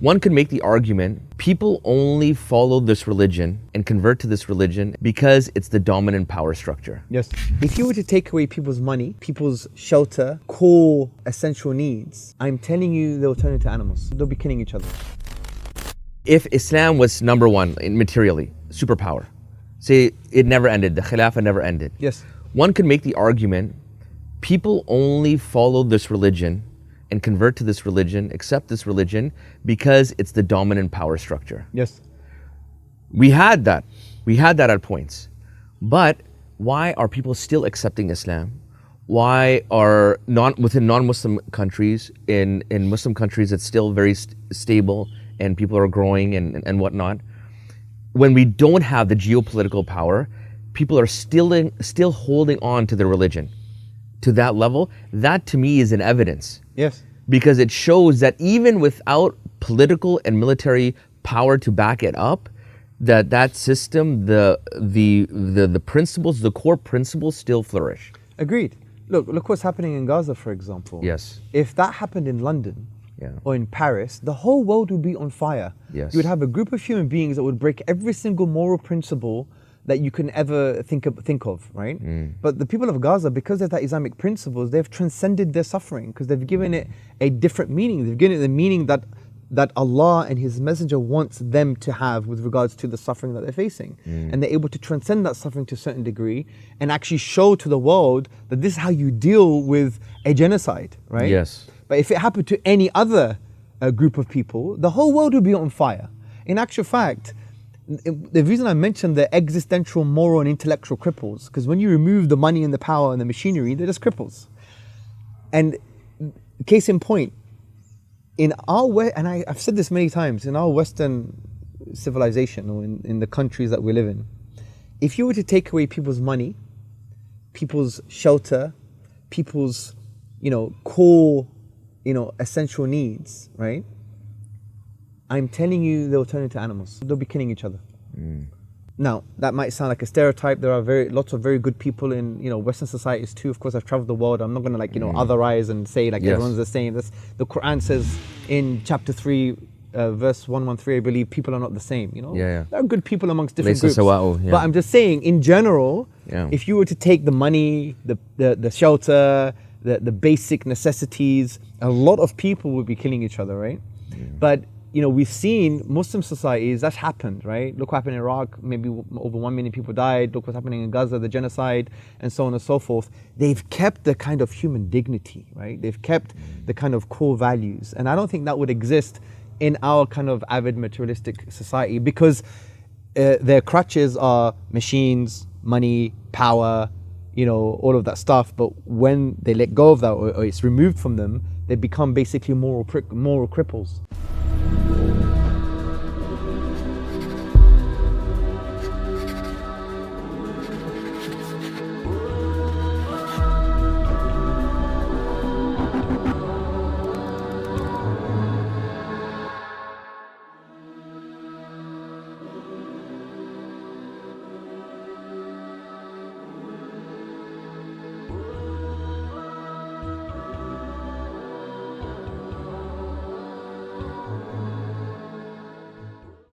One could make the argument, people only follow this religion and convert to this religion because it's the dominant power structure. Yes. If you were to take away people's money, people's shelter, core essential needs, I'm telling you they'll turn into animals. They'll be killing each other. If Islam was number one in materially, superpower, say it never ended, the Khilafah never ended. Yes. One could make the argument, people only follow this religion and convert to this religion, accept this religion, because it's the dominant power structure. Yes. We had that at points. But why are people still accepting Islam? Why are within non-Muslim countries, in Muslim countries it's still very stable and people are growing and whatnot? When we don't have the geopolitical power, people are still holding on to their religion. To that level, that to me is an evidence. Yes. Because it shows that even without political and military power to back it up, that system, the principles, the core principles still flourish. Agreed. Look what's happening in Gaza, for example. Yes. If that happened in London or in Paris, the whole world would be on fire. Yes. You would have a group of human beings that would break every single moral principle that you can ever think of, right? But the people of Gaza, because of that Islamic principles, they've transcended their suffering because they've given it a different meaning. They've given it the meaning that Allah and His Messenger wants them to have with regards to the suffering that they're facing. And they're able to transcend that suffering to a certain degree and actually show to the world that this is how you deal with a genocide, right? Yes. But if it happened to any other group of people, the whole world would be on fire. In actual fact, the reason I mentioned the existential, moral and intellectual cripples, because when you remove the money and the power and the machinery, they're just cripples. And case in point, in our way, and I've said this many times, in our Western civilization or in the countries that we live in, if you were to take away people's money, people's shelter, people's, core, essential needs, right? I'm telling you they'll turn into animals. They'll be killing each other. Now, that might sound like a stereotype. There are lots of very good people in Western societies too. Of course, I've traveled the world. I'm not going to otherize and say everyone's the same. The Quran says in chapter 3, verse 113, I believe, people are not the same. There are good people amongst different groups. But I'm just saying, in general, if you were to take the money, the shelter, the basic necessities, a lot of people would be killing each other, right? But we've seen Muslim societies, that's happened, right? Look what happened in Iraq, maybe over 1 million people died. Look what's happening in Gaza, the genocide, and so on and so forth. They've kept the kind of human dignity, right? They've kept the kind of core values. And I don't think that would exist in our kind of avid materialistic society because their crutches are machines, money, power, all of that stuff. But when they let go of that or it's removed from them, they become basically moral cripples.